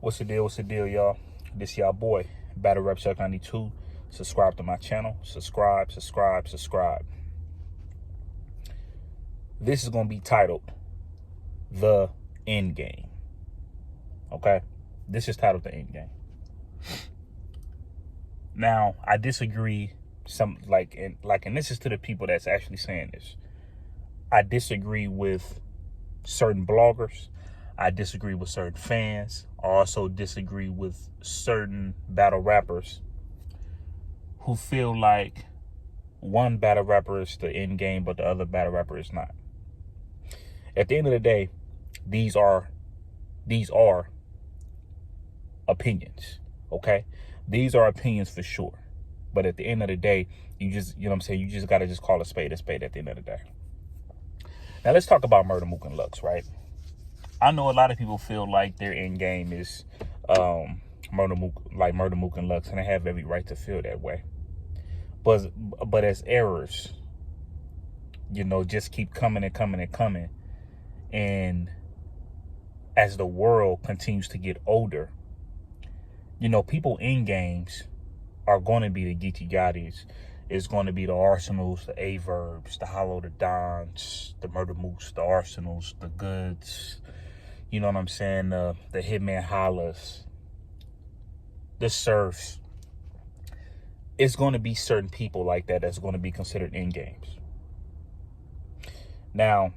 What's the deal? What's the deal, y'all? This y'all boy, Battle Rap Chuck 92. Subscribe to my channel. Subscribe. This is going to be titled The End Game. Okay? This is titled The End Game. Now, I disagree and this is to the people that's actually saying this. I disagree with certain bloggers. I disagree with certain fans. I also disagree with certain battle rappers who feel like one battle rapper is the end game, but the other battle rapper is not. At the end of the day, these are opinions, okay? These are opinions for sure. But at the end of the day, you just got to just call a spade at the end of the day. Now, let's talk about Murda, Mook, and Lux, right? I know a lot of people feel like their end game is Murda, Mook, and Lux, and they have every right to feel that way. But as errors, just keep coming and coming and coming. And as the world continues to get older, people in games are going to be the Geechee Gottis. It's going to be the Arsenals, the Averbs, the Hollow, the Dons, the Murda Mooks, the Arsenals, the Goods. You know what I'm saying? The Hitman Hollas, the Surfs. It's going to be certain people like that that's going to be considered in games. Now,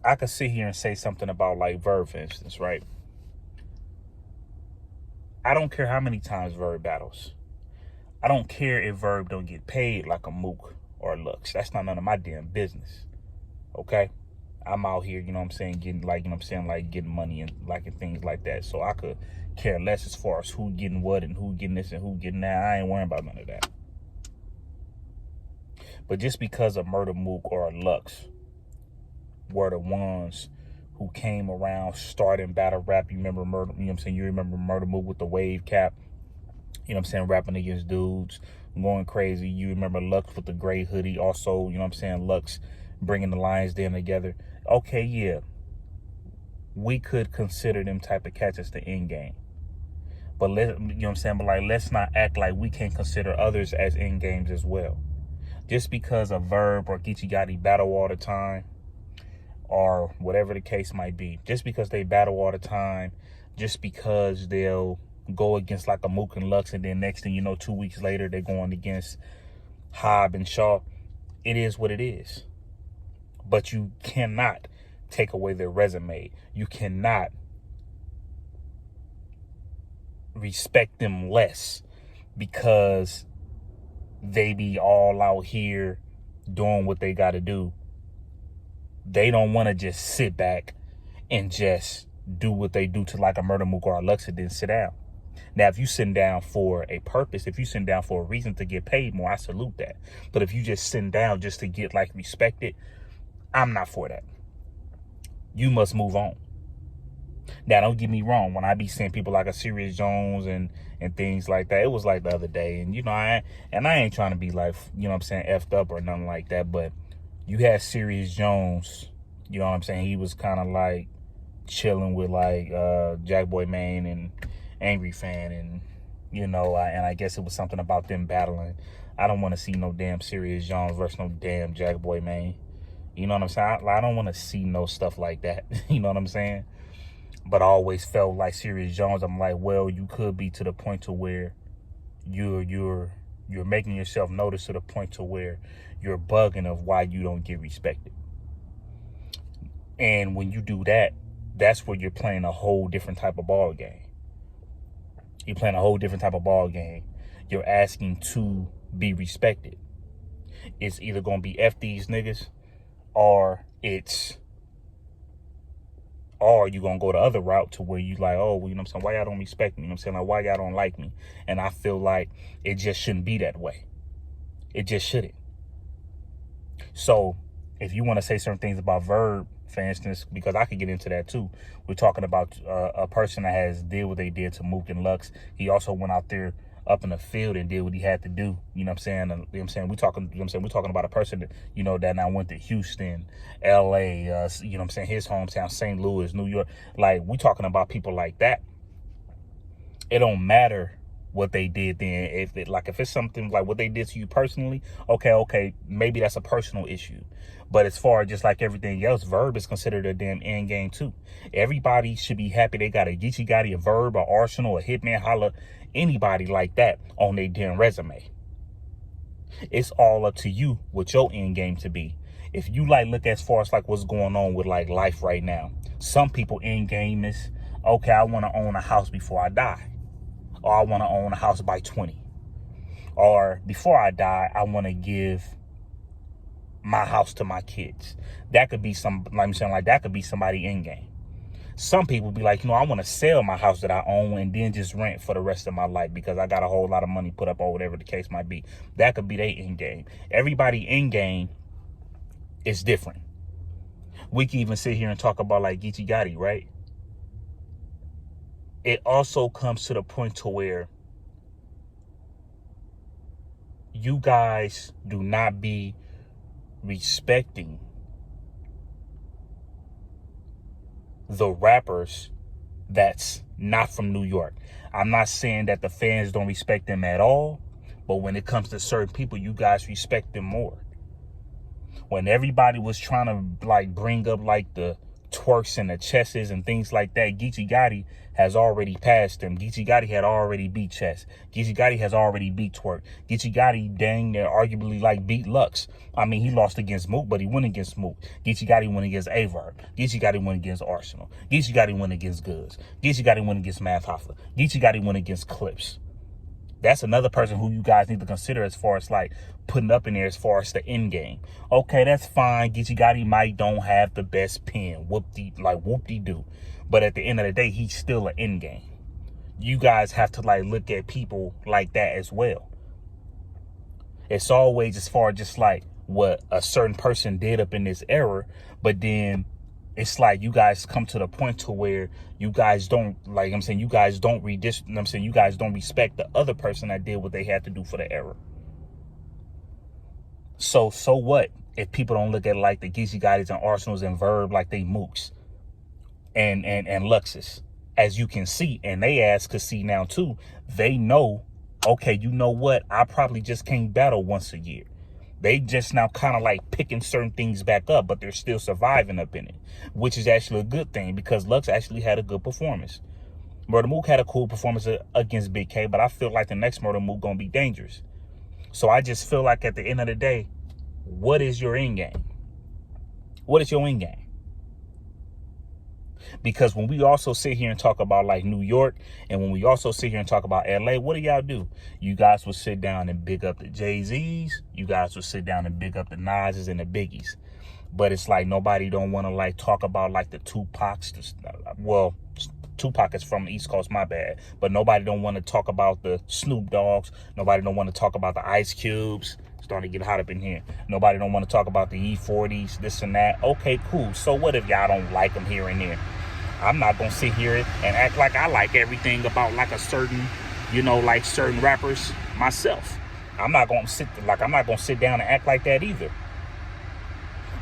I could sit here and say something about like Verb, for instance, right? I don't care how many times Verb battles. I don't care if Verb don't get paid like a Mook or a Lux. That's not none of my damn business. Okay? I'm out here, getting getting money and things like that. So I could care less as far as who getting what and who getting this and who getting that. I ain't worrying about none of that. But just because a Murda, Mook, or a Lux were the ones who came around starting battle rap, you remember Murda, you remember Murda Mook with the wave cap, rapping against dudes, going crazy. You remember Lux with the gray hoodie, also, Lux bringing the Lions Den together. Okay, yeah, we could consider them type of cats as the end game. But let's not act like we can't consider others as end games as well. Just because a Verb or Geechee Gotti battle all the time, or whatever the case might be, just because they battle all the time, just because they'll go against like a Mook and Lux, and then next thing you know, 2 weeks later, they're going against Hobb and Shaw. It is what it is. But you cannot take away their resume. You cannot respect them less because they be all out here doing what they got to do. They don't want to just sit back and just do what they do to like a Murda, Mook, or a Lux and then sit down. Now, if you sit down for a purpose, if you sit down for a reason to get paid more, I salute that. But if you just sit down just to get respected, I'm not for that. You must move on. Now, don't get me wrong. When I be seeing people like a Serious Jones and things like that, it was like the other day. And, I ain't trying to be like, effed up or nothing like that. But you had Serious Jones, he was kind of like chilling with like Jackboy Maine and Angry Fan, and and I guess it was something about them battling. I don't want to see no damn Serious Jones versus no damn Jackboy Maine. You know what I'm saying? I don't want to see no stuff like that. You know what I'm saying? But I always felt like Serious Jones, I'm like, well, you could be to the point to where you're making yourself notice to the point to where you're bugging of why you don't get respected. And when you do that, that's where you're playing a whole different type of ball game. You're playing a whole different type of ball game. You're asking to be respected. It's either going to be F these niggas, or you're going to go the other route to where you like, oh, well, why y'all don't respect me? Like, why y'all don't like me? And I feel like it just shouldn't be that way. It just shouldn't. So if you want to say certain things about Verb, for instance, because I could get into that too. We're talking about a person that has did what they did to Mook and Lux. He also went out there up in the field and did what he had to do. You know what I'm saying? We're talking about a person that, that now went to Houston, LA, his hometown, St. Louis, New York. Like, we're talking about people like that. It don't matter what they did then. If it's something like what they did to you personally, okay, maybe that's a personal issue. But as far as just like everything else, Verb is considered a damn end game too. Everybody should be happy they got a Geechee Gotti, a Verb, a Arsenal, a Hitman, Holla, anybody like that on their damn resume. It's all up to you what your end game to be. If you like look as far as like what's going on with like life right now, some people end game is, okay, I want to own a house before I die. Or I want to own a house by 20. Or before I die, I want to give my house to my kids. That could be that could be somebody in game. Some people be like, I want to sell my house that I own and then just rent for the rest of my life because I got a whole lot of money put up or whatever the case might be. That could be their end game. Everybody in game is different. We can even sit here and talk about like Geechee Gotti, right? It also comes to the point to where you guys do not be respecting the rappers that's not from New York. I'm not saying that the fans don't respect them at all, but when it comes to certain people, you guys respect them more. When everybody was trying to like bring up like the twerks and the chesses and things like that, Geechee Gotti has already passed them. Geechee Gotti had already beat Chess. Geechee Gotti has already beat Twerk. Geechee Gotti dang near arguably like beat Lux. I mean, he lost against Mook, but he went against Mook. Geechee Gotti went against Averb. Geechee Gotti went against Arsenal. Geechee Gotti went against Goods. Geechee Gotti went against Math Hoffa. Geechee Gotti went against Clips. That's another person who you guys need to consider as far as like putting up in there as far as the end game. Okay, that's fine. Geechee Gotti might don't have the best pen. Whoop-de-doo. But at the end of the day, he's still an end game. You guys have to like look at people like that as well. It's always as far as just like what a certain person did up in this era, but then it's like you guys come to the point to where you guys don't, you guys don't you guys don't respect the other person that did what they had to do for the era. So what if people don't look at like the Geechee Gottis and Arsenals and Verb like they mooks and Luxus? As you can see, and they ass could see now too, they know, okay, you know what? I probably just can't battle once a year. They just now kind of like picking certain things back up, but they're still surviving up in it, which is actually a good thing because Lux actually had a good performance. Murda Mook had a cool performance against Big K, but I feel like the next Murda Mook gonna be dangerous. So I just feel like at the end of the day, what is your end game? What is your end game? Because when we also sit here and talk about like New York, and when we also sit here and talk about LA, what do y'all do? You guys will sit down and big up the Jay-Z's. You guys will sit down and big up the Nas's and the Biggies. But it's like nobody don't want to like talk about like the Tupacs. Well, Tupac is from the East Coast, my bad. But nobody don't want to talk about the Snoop Dogs. Nobody don't want to talk about the Ice Cubes. Starting to get hot up in here. Nobody don't want to talk about the E40s, this and that. Okay, cool. So what if y'all don't like them here and there? I'm not going to sit here and act like I like everything about like a certain, like certain rappers myself. I'm not going to sit down and act like that either.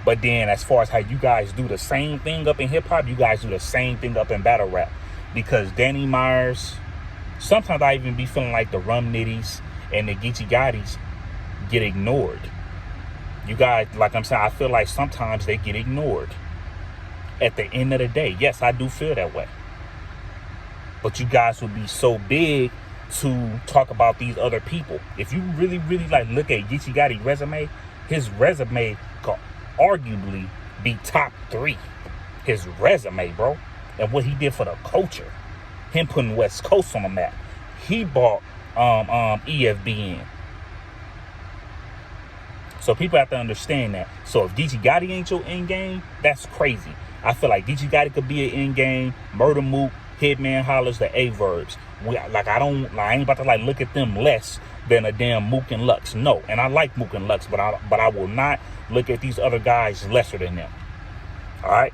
But then as far as how you guys do the same thing up in hip hop, you guys do the same thing up in battle rap. Because Danny Myers, sometimes I even be feeling like the Rum Nitties and the Geechee Gottis get ignored. You guys, like I'm saying, I feel like sometimes they get ignored. At the end of the day, yes, I do feel that way. But you guys would be so big to talk about these other people. If you really, really like look at Geechee Gotti's resume, his resume could arguably be top 3. His resume, bro, and what he did for the culture, him putting West Coast on the map. He brought EFB in. So people have to understand that. So if Geechee Gotti ain't your end game, that's crazy. I feel like Geechee Gotti could be an end game. Murda Mook, Hitman Hollers, the A-verbs. I ain't about to like look at them less than a damn Mook and Lux. No, and I like Mook and Lux, but I will not look at these other guys lesser than them. All right.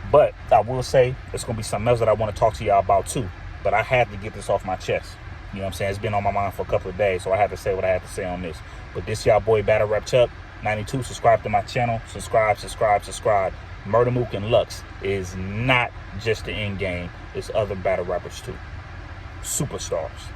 But I will say it's gonna be something else that I want to talk to y'all about too. But I had to get this off my chest. You know what I'm saying? It's been on my mind for a couple of days, so I had to say what I had to say on this. But this y'all boy Battle Rap Chuck 92. Subscribe to my channel. Subscribe. Murda Mook and Lux is not just the end game. It's other battle rappers too. superstars.